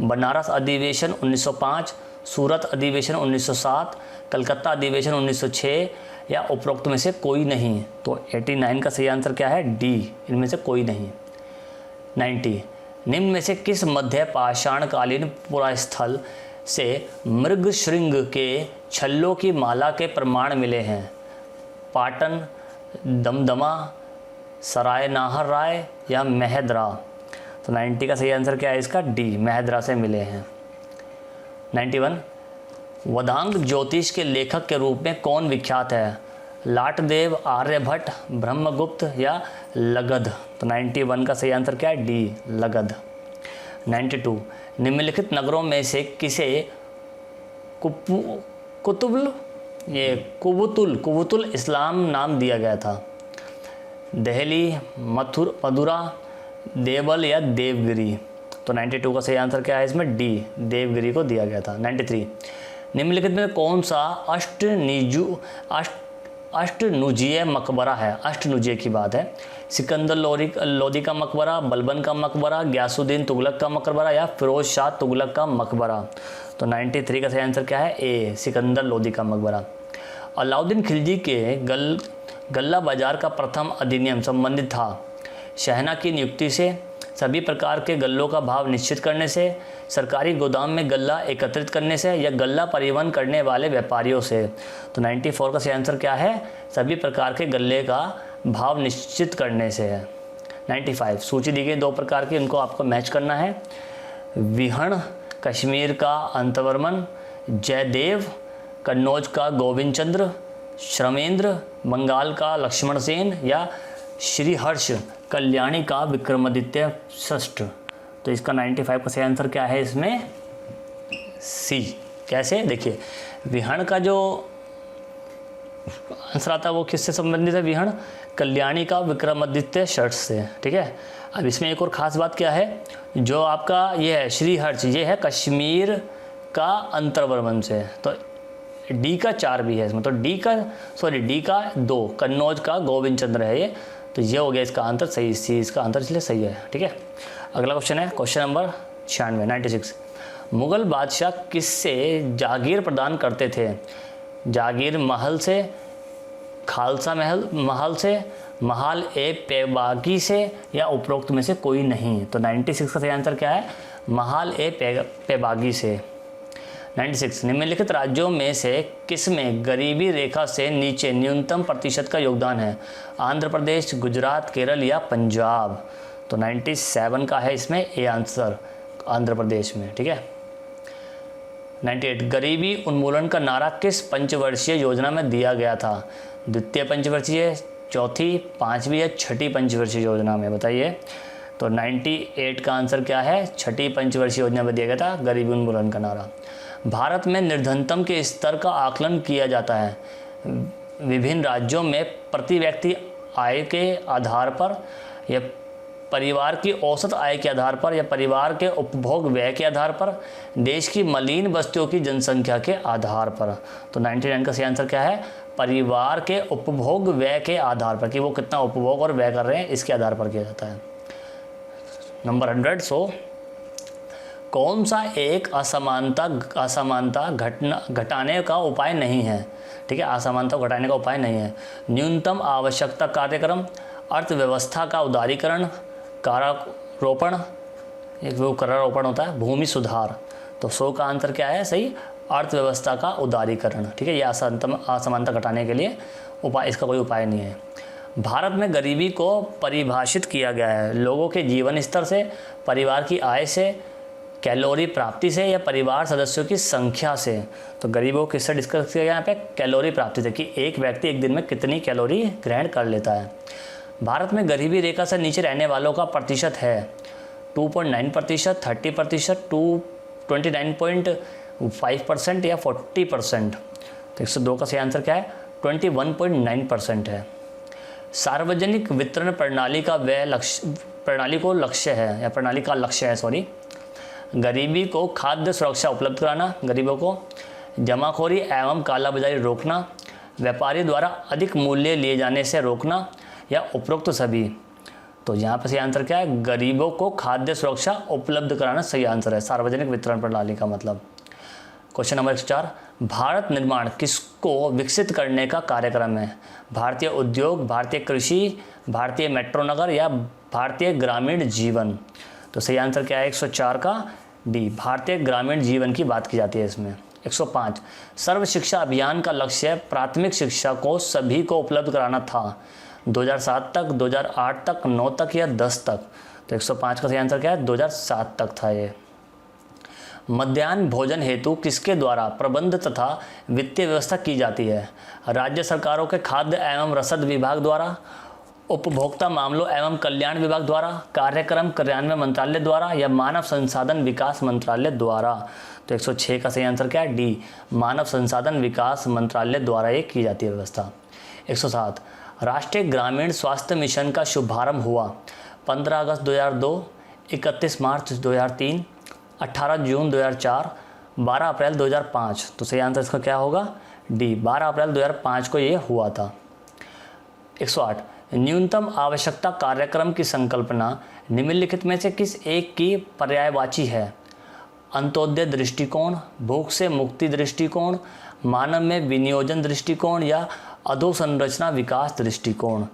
Speaker 1: बनारस अधिवेशन 1905, सूरत अधिवेशन 1907, कलकत्ता अधिवेशन 1906 या उपरोक्त में से कोई नहीं? तो 89 का सही आंसर क्या है? डी, इनमें से कोई नहीं। 90 निम्न में से किस मध्य पाषाणकालीन पुरास्थल से मृगशृंग के छल्लों की माला के प्रमाण मिले हैं? पाटन, दमदमा, सराय नाहर राय या महदरा? तो 90 का सही आंसर क्या है इसका? डी, महदरा से मिले हैं। 91 वेदांग ज्योतिष के लेखक के रूप में कौन विख्यात है? लाटदेव, आर्यभट्ट, ब्रह्मगुप्त या लगध? तो 91 का सही आंसर क्या है? डी, लगध। 92 निम्नलिखित नगरों में से किसे कुबुतुल इस्लाम नाम दिया गया था? दिल्ली, मथुरा, देवल या देवगिरी? तो 92 का सही आंसर क्या है इसमें? डी, देवगिरी को दिया गया था। 93 निम्नलिखित में कौन सा अष्टनुजीय मकबरा है? अष्टनुजीय की बात है। सिकंदर लोदी का मकबरा, बलबन का मकबरा, गयासुद्दीन तुगलक का मकबरा या फिरोज शाह तुगलक का मकबरा? तो 93 का सही आंसर क्या है? ए, सिकंदर लोदी का मकबरा। अलाउद्दीन खिलजी के गल्ला बाजार का प्रथम अधिनियम संबंधित था शहना की नियुक्ति से, सभी प्रकार के गल्लों का भाव निश्चित करने से, सरकारी गोदाम में गल्ला एकत्रित करने से या गल्ला परिवहन करने वाले व्यापारियों से? तो 94 का सही आंसर क्या है? सभी प्रकार के गल्ले का भाव निश्चित करने से है। 95 सूची दी गई 2 प्रकार की, इनको आपको मैच करना है। विहण, कश्मीर का अंतवर्मन जयदेव, कन्नौज का गोविंद चंद्र, श्रमेंद्र, बंगाल का लक्ष्मण सेन या श्रीहर्ष, कल्याणी का विक्रमादित्य षष्ठ। तो इसका 95 का सही आंसर क्या है इसमें? सी। कैसे? देखिए, विहण का जो आंसर आता है वो किससे संबंधित है? विहण कल्याणी का विक्रमादित्य षष्ठ से। ठीक है, अब इसमें एक और ख़ास बात क्या है, जो आपका ये है श्रीहर्ष, ये है कश्मीर का अंतर्वर्मन से। तो डी का 4 भी है इसमें, तो डी का 2, कन्नौज का गोविंद चंद्र है ये। तो ये हो गया इसका आंसर सही, सी इसका आंसर इसलिए सही है। ठीक है, अगला क्वेश्चन है क्वेश्चन नंबर 96। मुग़ल बादशाह किससे जागीर प्रदान करते थे? जागीर महल से, खालसा महल से, महाल ए पेबागी से या उपरोक्त में से कोई नहीं। तो 96 का सही आंसर क्या है? महाल ए पेबागी से। 96, निम्नलिखित राज्यों में से किस में गरीबी रेखा से नीचे न्यूनतम प्रतिशत का योगदान है? आंध्र प्रदेश, गुजरात, केरल या पंजाब। तो 97 का है इसमें ए आंसर, आंध्र प्रदेश में। ठीक है, 98, गरीबी उन्मूलन का नारा किस पंचवर्षीय योजना में दिया गया था? द्वितीय पंचवर्षीय, चौथी, पांचवी या छठी पंचवर्षीय योजना में? बताइए। तो 98 का आंसर क्या है? छठी पंचवर्षीय योजना में दिया गया था गरीबी उन्मूलन का नारा। भारत में निर्धनतम के स्तर का आकलन किया जाता है विभिन्न राज्यों में प्रति व्यक्ति आय के आधार पर, या परिवार की औसत आय के आधार पर, या परिवार के उपभोग व्यय के आधार पर, देश की मलिन बस्तियों की जनसंख्या के आधार पर। तो 99 का सही आंसर क्या है? परिवार के उपभोग व्यय के आधार पर, कि वो कितना उपभोग और व्यय कर रहे हैं इसके आधार पर किया जाता है। नंबर 100, सो कौन सा एक असमानता घटाने का उपाय नहीं है? ठीक है, असमानता घटाने का उपाय नहीं है। न्यूनतम आवश्यकता कार्यक्रम, अर्थव्यवस्था का उदारीकरण, करारोपण, एक वो करारोपण होता है, भूमि सुधार। तो 100 का आंसर क्या है सही? अर्थव्यवस्था का उदारीकरण। ठीक है, ये असमानता घटाने के लिए उपाय, इसका कोई उपाय नहीं है। भारत में गरीबी को परिभाषित किया गया है लोगों के जीवन स्तर से, परिवार की आय से, कैलोरी प्राप्ति से, या परिवार सदस्यों की संख्या से। तो गरीबों को किससे डिस्कस किया गया यहाँ पे? कैलोरी प्राप्ति से, कि एक व्यक्ति एक दिन में कितनी कैलोरी ग्रहण कर लेता है। भारत में गरीबी रेखा से नीचे रहने वालों का प्रतिशत है 2.9%, 30%, 29.5% या 40%। तो 102 का सही आंसर क्या है? 21.9% है। सार्वजनिक वितरण प्रणाली का लक्ष्य है गरीबी को खाद्य सुरक्षा उपलब्ध कराना, गरीबों को जमाखोरी एवं कालाबाजारी रोकना, व्यापारी द्वारा अधिक मूल्य लिए जाने से रोकना, या उपरोक्त सभी। तो यहाँ पर सही आंसर क्या है? गरीबों को खाद्य सुरक्षा उपलब्ध कराना सही आंसर है, सार्वजनिक वितरण प्रणाली का मतलब। क्वेश्चन नंबर 104, भारत निर्माण किसको विकसित करने का कार्यक्रम है? भारतीय उद्योग, भारतीय कृषि, भारतीय मेट्रो नगर या भारतीय ग्रामीण जीवन। तो सही आंसर क्या है 104 का? डी, भारतीय ग्रामीण जीवन की बात की जाती है इसमें। 105, सर्व शिक्षा अभियान का लक्ष्य प्राथमिक शिक्षा को सभी को उपलब्ध कराना था। 2007 तक, 2008 तक, 9 तक या 10 तक। तो 105 का सही आंसर क्या है? 2007 तक था ये। मध्याह्न भोजन हेतु किसके द्वारा प्रबंध तथा वित्तीय व्यवस्था की जाती है? राज्य सरकारों के खाद्य एवं रसद विभाग द्वारा, उपभोक्ता मामलों एवं कल्याण विभाग द्वारा, कार्यक्रम कार्यान्वयन मंत्रालय द्वारा, या मानव संसाधन विकास मंत्रालय द्वारा। तो 106 का सही आंसर क्या है? डी, मानव संसाधन विकास मंत्रालय द्वारा ये की जाती है व्यवस्था। 107, राष्ट्रीय ग्रामीण स्वास्थ्य मिशन का शुभारंभ हुआ 15 अगस्त 2002, 31 मार्च 2003, 18 जून 2004, 12 अप्रैल 2005। तो सही आंसर इसका क्या होगा? डी, 12 अप्रैल 2005 को ये हुआ था। 108, न्यूनतम आवश्यकता कार्यक्रम की संकल्पना निम्नलिखित में से किस एक की पर्यायवाची है? अंत्योदय दृष्टिकोण, भूख से मुक्ति दृष्टिकोण, मानव में विनियोजन दृष्टिकोण, या अधोसंरचना विकास दृष्टिकोण।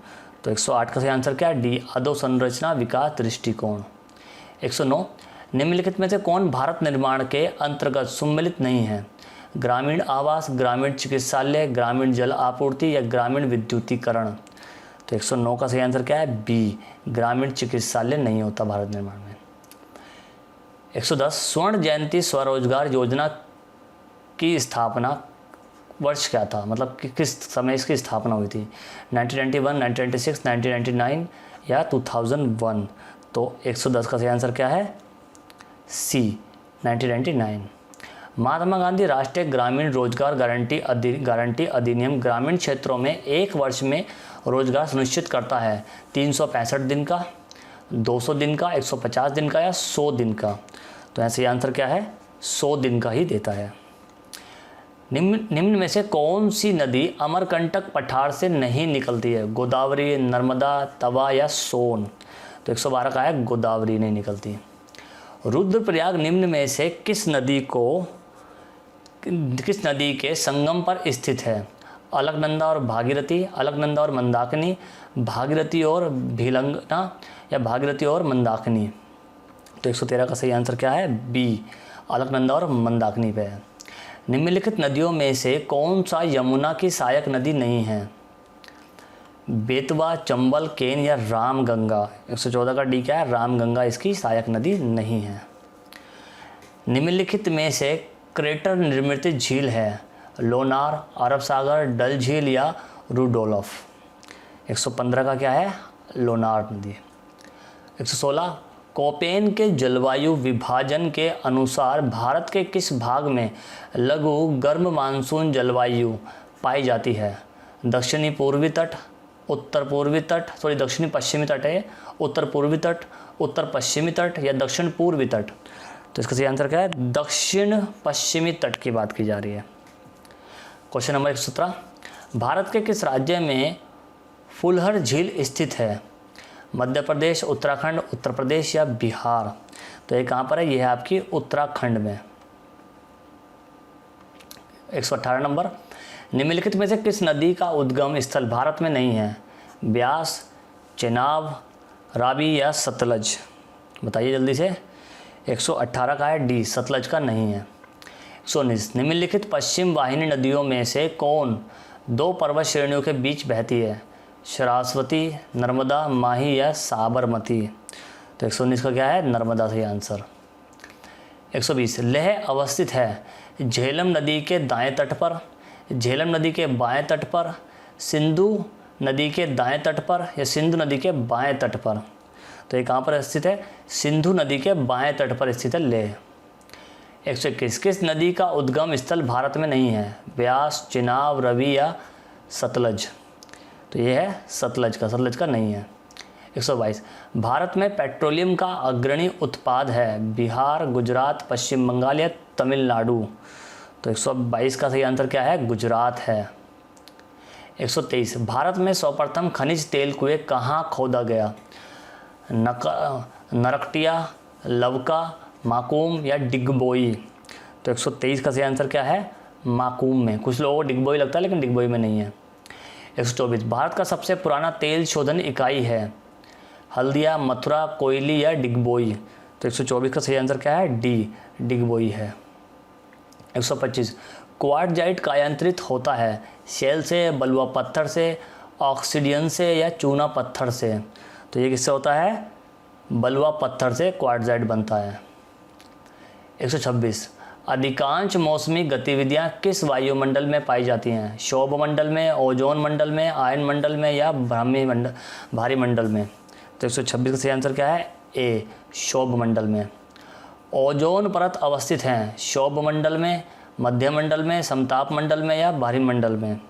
Speaker 1: तो 108 का सही आंसर क्या है? डी, अधोसंरचना विकास दृष्टिकोण। 109, निम्नलिखित में से कौन भारत निर्माण के अंतर्गत सम्मिलित नहीं है? ग्रामीण आवास, ग्रामीण चिकित्सालय, ग्रामीण जल आपूर्ति, या ग्रामीण विद्युतीकरण। तो 109 का सही आंसर क्या है? बी, ग्रामीण चिकित्सालय नहीं होता भारत निर्माण में। 110, स्वर्ण जयंती स्वरोजगार योजना की स्थापना वर्ष क्या था, मतलब कि किस समय इसकी स्थापना हुई थी, 1991, 1996, 1999 या 2001। तो 110 का सही आंसर क्या है, सी 1999। महात्मा गांधी राष्ट्रीय ग्रामीण रोजगार गारंटी अधिनियम ग्रामीण क्षेत्रों में एक वर्ष में रोजगार सुनिश्चित करता है, 365 दिन का, 200 दिन का, 150 दिन का या 100 दिन का। तो ऐसे ही आंसर क्या है, 100 दिन का ही देता है। निम्न में से कौन सी नदी अमरकंटक पठार से नहीं निकलती है, गोदावरी, नर्मदा, तवा या सोन। तो 112 का है गोदावरी नहीं निकलती। रुद्रप्रयाग निम्न में से किस नदी के संगम पर स्थित है, अलकनंदा और भागीरथी, अलकनंदा और मंदाकिनी, भागीरथी और भिलंगना या भागीरथी और मंदाकिनी। तो 113 का सही आंसर क्या है, बी अलकनंदा और मंदाकिनी पे है। निम्नलिखित नदियों में से कौन सा यमुना की सहायक नदी नहीं है, बेतवा, चंबल, केन या रामगंगा। 114 का डी क्या है, रामगंगा इसकी सहायक नदी नहीं है। निम्नलिखित में से क्रेटर निर्मित झील है, लोनार, अरब सागर, डल झील या रूडोल्फ। 115 का क्या है, लोनार नदी। 116 कोपेन के जलवायु विभाजन के अनुसार भारत के किस भाग में लघु गर्म मानसून जलवायु पाई जाती है, दक्षिणी पूर्वी तट, उत्तर पूर्वी तट, दक्षिणी पश्चिमी तट है, उत्तर पूर्वी तट, उत्तर पश्चिमी तट या दक्षिण पूर्वी तट। तो इसका सही आंसर क्या है, दक्षिण पश्चिमी तट की बात की जा रही है। क्वेश्चन नंबर 117 भारत के किस राज्य में फुलहर झील स्थित है, मध्य प्रदेश, उत्तराखंड, उत्तर प्रदेश या बिहार। तो ये कहाँ पर है, ये है आपकी उत्तराखंड में। 118 नंबर निम्नलिखित में से किस नदी का उद्गम स्थल भारत में नहीं है, ब्यास, चेनाब, रावी या सतलज। बताइए जल्दी से। 118 का है डी, सतलज का नहीं है। 119 निम्नलिखित पश्चिम वाहिनी नदियों में से कौन दो पर्वत श्रेणियों के बीच बहती है, सरस्वती, नर्मदा, माही या साबरमती। तो 119 का क्या है, नर्मदा सही आंसर। 120 लेह अवस्थित है झेलम नदी के दाएं तट पर, झेलम नदी के बाएं तट पर, सिंधु नदी के दाएं तट पर या सिंधु नदी के बाएं तट पर। तो ये कहाँ पर स्थित है, सिंधु नदी के बाएं तट पर स्थित है लेह। 121 किस नदी का उद्गम स्थल भारत में नहीं है, ब्यास, चिनाब, रवि या सतलज। तो ये है सतलज का नहीं है। 122 भारत में पेट्रोलियम का अग्रणी उत्पाद है, बिहार, गुजरात, पश्चिम बंगाल या तमिलनाडु। तो 122 का सही आंसर क्या है, गुजरात है। 123 भारत में सर्वप्रथम खनिज तेल कुएं कहाँ खोदा गया, नरकटिया, लवका, माकूम या डिगबोई। तो 123 का सही आंसर क्या है, माकूम में। कुछ लोगों को डिगबोई लगता है लेकिन डिगबोई में नहीं है। 124 भारत का सबसे पुराना तेल शोधन इकाई है, हल्दिया, मथुरा, कोयली या डिगबोई। तो 124 का सही आंसर क्या है, डी डिगबोई है। 125 क्वार्टजाइट कायांतरित होता है, शेल से, बलुआ पत्थर से, ऑक्सीडियन से या चूना पत्थर से। तो ये किससे होता है, बलुआ पत्थर से क्वार्टजाइट बनता है। 126 अधिकांश मौसमी गतिविधियां किस वायुमंडल में पाई जाती हैं, शोभ मंडल में, ओजोन मंडल में, आयन मंडल में या भारी मंडल में। तो 126 का सही आंसर क्या है, ए शोभ मंडल में। ओजोन परत अवस्थित हैं शोभ मंडल में, मध्य मंडल में, समताप मंडल में या भारी मंडल में।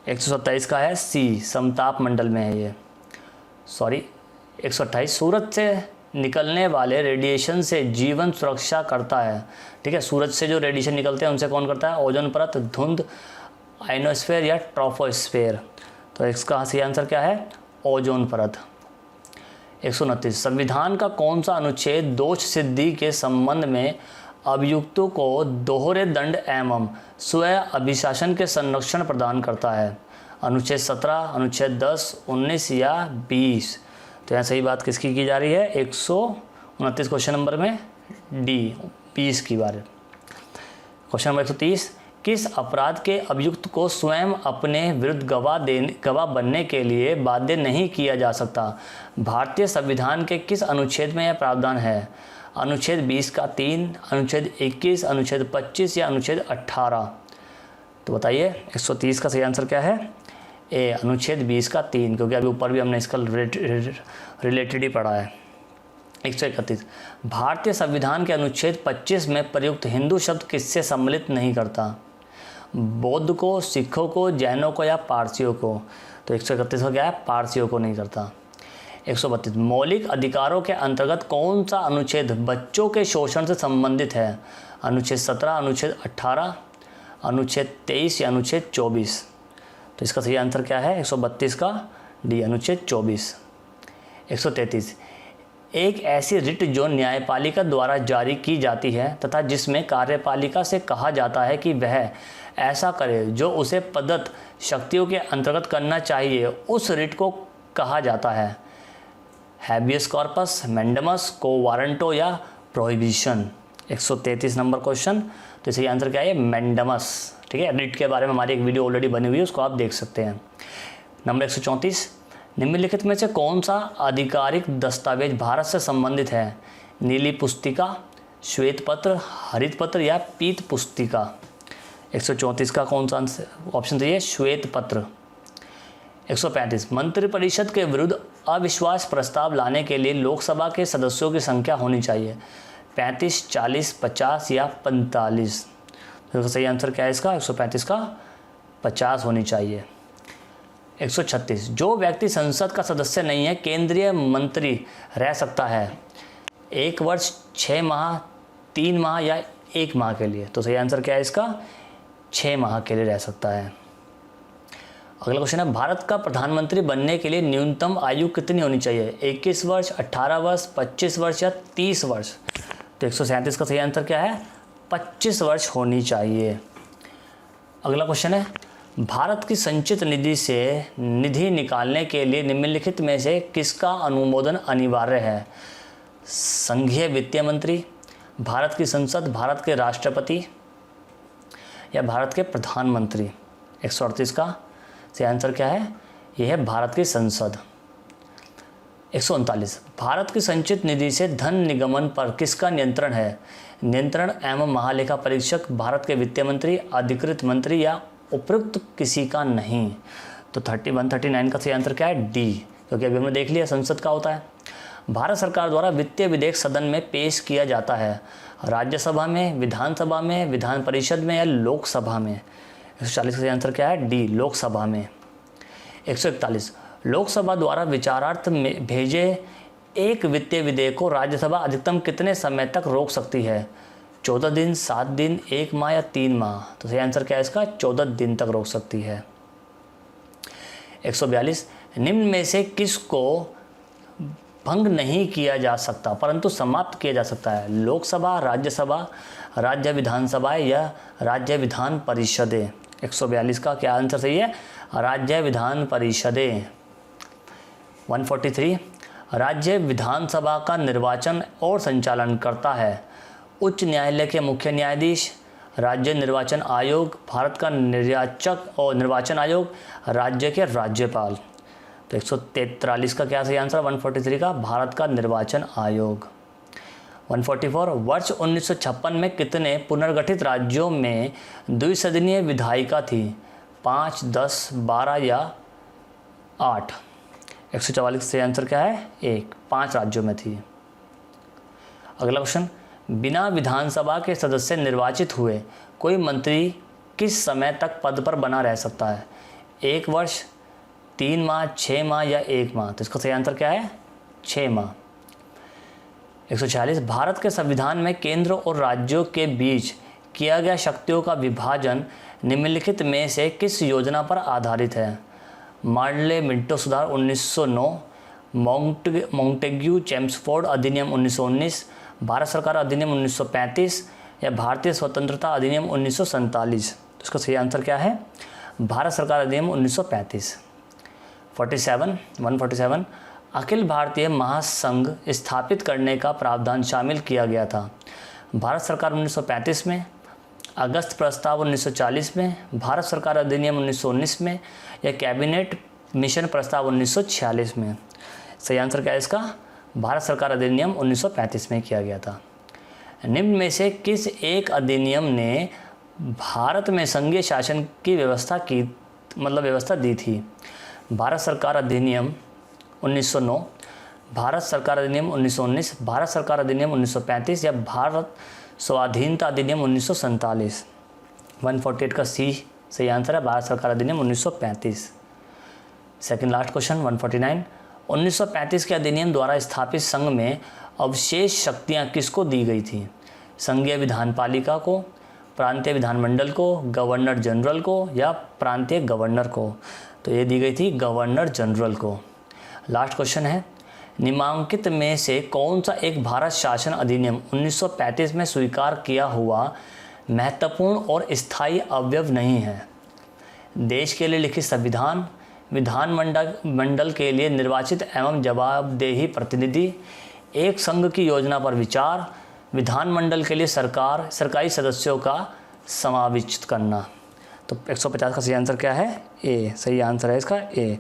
Speaker 1: 127 का है सी, समताप मंडल में है ये। 128 सूरज से निकलने वाले रेडिएशन से जीवन सुरक्षा करता है। ठीक है, सूरज से जो रेडिएशन निकलते हैं उनसे कौन करता है, ओजोन परत, धुंध, आइनोस्फेयर या ट्रोपोस्फेयर। तो इसका सही आंसर क्या है, ओजोन परत। 129 संविधान का कौन सा अनुच्छेद दोष सिद्धि के संबंध में अभियुक्तों को दोहरे दंड एवं स्व अभिशासन के संरक्षण प्रदान करता है, अनुच्छेद 17, अनुच्छेद 10, 19 या 20। तो यहाँ सही बात किसकी की जा रही है, 129 क्वेश्चन नंबर में डी 20 की बात है। क्वेश्चन नंबर 130 किस अपराध के अभियुक्त को स्वयं अपने विरुद्ध गवाह बनने के लिए बाध्य नहीं किया जा सकता? भारतीय संविधान के किस अनुच्छेद में यह प्रावधान है? अनुच्छेद 20 का 3, अनुच्छेद 21, अनुच्छेद 25 या अनुच्छेद 18? तो बताइए 130 का सही आंसर क्या है? ए, अनुच्छेद 20 का 3, क्योंकि अभी ऊपर भी हमने इसका रिलेटेड ही पढ़ा है। 131, भारतीय संविधान के अनुच्छेद 25 में प्रयुक्त हिंदू शब्द किससे सम्मिलित नहीं करता? बौद्ध को, सिखों को, जैनों को या पारसियों को? तो 131 का क्या है? पारसियों को नहीं करता। 132, मौलिक अधिकारों के अंतर्गत कौन सा अनुच्छेद बच्चों के शोषण से संबंधित है? अनुच्छेद 17, अनुच्छेद 18, अनुच्छेद 23 या अनुच्छेद 24? तो इसका सही आंसर क्या है? 132 का डी, अनुच्छेद 24। 133, एक ऐसी रिट जो न्यायपालिका द्वारा जारी की जाती है तथा जिसमें कार्यपालिका से कहा जाता है कि वह ऐसा करे जो उसे प्रदत्त शक्तियों के अंतर्गत करना चाहिए, उस रिट को कहा जाता है हैबियस कॉर्पस, मैंडेमस, को वारंटो या प्रोहिबिशन? 133 number question. तो इसका आंसर क्या है? मैंडेमस। ठीक है, रिट के बारे में हमारी एक वीडियो ऑलरेडी बनी हुई है, उसको आप देख सकते हैं। नंबर 134, निम्नलिखित में से कौन सा आधिकारिक दस्तावेज भारत से संबंधित है? नीली पुस्तिका, श्वेत पत्र, हरित पत्र या पीत पुस्तिका? 134 का कौन सा ऑप्शन सही है? श्वेत पत्र। 135, मंत्रिपरिषद के विरुद्ध अविश्वास प्रस्ताव लाने के लिए लोकसभा के सदस्यों की संख्या होनी चाहिए 35, 40, 50 या 45? तो सही आंसर क्या है इसका? 135 का 50 होनी चाहिए। 136, जो व्यक्ति संसद का सदस्य नहीं है केंद्रीय मंत्री रह सकता है 1 वर्ष, 6 माह, 3 माह या 1 माह के लिए? तो सही आंसर क्या है इसका? 6 माह के लिए रह सकता है। अगला क्वेश्चन है, भारत का प्रधानमंत्री बनने के लिए न्यूनतम आयु कितनी होनी चाहिए? 21 वर्ष, 18 वर्ष, 25 वर्ष या 30 वर्ष? तो 137 का सही आंसर क्या है? 25 वर्ष होनी चाहिए। अगला क्वेश्चन है, भारत की संचित निधि से निधि निकालने के लिए निम्नलिखित में से किसका अनुमोदन अनिवार्य है? संघीय वित्तीय मंत्री, भारत की संसद, भारत के राष्ट्रपति या भारत के प्रधानमंत्री? 138 का सही आंसर क्या है? यह है भारत की संसद। 139, भारत की संचित निधि से धन निगमन पर किसका नियंत्रण है? नियंत्रण एवं महालेखा परीक्षक, भारत के वित्त मंत्री, अधिकृत मंत्री या उपयुक्त किसी का नहीं? तो 139 का सही आंसर क्या है? डी, क्योंकि अभी हमने देख लिया संसद का होता है। भारत सरकार द्वारा वित्तीय विधेयक सदन में पेश किया जाता है राज्यसभा में, विधानसभा में, विधान परिषद में या लोकसभा में? 140 का आंसर क्या है? डी, लोकसभा में। 141, लोकसभा द्वारा विचारार्थ में भेजे एक वित्तीय विधेयक को राज्यसभा अधिकतम कितने समय तक रोक सकती है? 14 दिन, 7 दिन, 1 माह या 3 माह? तो सही आंसर क्या है इसका? 14 दिन तक रोक सकती है। 142, निम्न में से किसको भंग नहीं किया जा सकता परंतु समाप्त किया जा सकता है? लोकसभा, राज्यसभा, राज्य विधानसभा या राज्य विधान परिषदें? 142 का क्या आंसर सही है? राज्य विधान परिषदें। 143, राज्य विधानसभा का निर्वाचन और संचालन करता है उच्च न्यायालय के मुख्य न्यायाधीश, राज्य निर्वाचन आयोग, भारत का निर्वाचक और निर्वाचन आयोग, राज्य के राज्यपाल? तो 143 का क्या सही आंसर? 143 का भारत का निर्वाचन आयोग। 144, वर्ष 1956 में कितने पुनर्गठित राज्यों में द्विसदनीय विधायिका थी? 5, 10, 12 या 8? 144 से आंसर क्या है? 1, 5 राज्यों में थी। अगला क्वेश्चन, बिना विधानसभा के सदस्य निर्वाचित हुए कोई मंत्री किस समय तक पद पर बना रह सकता है? 1 वर्ष, 3 माह, 6 माह या 1 माह? तो इसका सही आंसर क्या है? 6 माह। 146, भारत के संविधान में केंद्र और राज्यों के बीच किया गया शक्तियों का विभाजन निम्नलिखित में से किस योजना पर आधारित है? मार्ले मिंटो सुधार 1909, मॉन्टेग्यू चेम्सफोर्ड अधिनियम 1919, भारत सरकार अधिनियम 1935 या भारतीय स्वतंत्रता अधिनियम 1947? तो इसका सही आंसर क्या है? भारत सरकार अधिनियम 1935। 147, अखिल भारतीय महासंघ स्थापित करने का प्रावधान शामिल किया गया था? भारत सरकार 1935 में, अगस्त प्रस्ताव 1940 में, भारत सरकार अधिनियम 1919 में, या कैबिनेट मिशन प्रस्ताव 1946 में? सही आंसर क्या है इसका? भारत सरकार अधिनियम 1935 में किया गया था। निम्न में से किस एक अधिनियम ने भारत में संघीय शासन की व्यवस्था दी थी? भारत सरकार अधिनियम 1909, भारत सरकार अधिनियम 1919, भारत सरकार अधिनियम 1935 या भारत स्वाधीनता अधिनियम 1947? 148 का सी सही आंसर है, भारत सरकार अधिनियम 1935। सेकंड लास्ट क्वेश्चन 149, 1935 के अधिनियम द्वारा स्थापित संघ में अवशेष शक्तियां किसको दी गई थी? संघीय विधानपालिका को, प्रांतीय विधानमंडल को, गवर्नर जनरल को या प्रांतीय गवर्नर को? तो ये दी गई थी गवर्नर जनरल को। लास्ट क्वेश्चन है, निम्नलिखित में से कौन सा एक भारत शासन अधिनियम 1935 में स्वीकार किया हुआ महत्वपूर्ण और स्थायी अवयव नहीं है? देश के लिए लिखित संविधान, विधानमंडल के लिए निर्वाचित एवं जवाबदेही प्रतिनिधि, एक संघ की योजना पर विचार, विधानमंडल के लिए सरकारी सदस्यों का समाविष्ट करना। तो 150 का सही आंसर क्या है? ए। सही आंसर है इसका ए।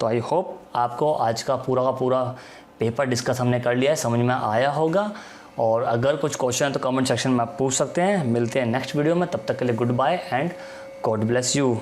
Speaker 1: तो आई होप आपको आज का पूरा पेपर डिस्कस हमने कर लिया है, समझ में आया होगा। और अगर कुछ क्वेश्चन है तो कमेंट सेक्शन में आप पूछ सकते हैं। मिलते हैं नेक्स्ट वीडियो में, तब तक के लिए goodbye and God bless you.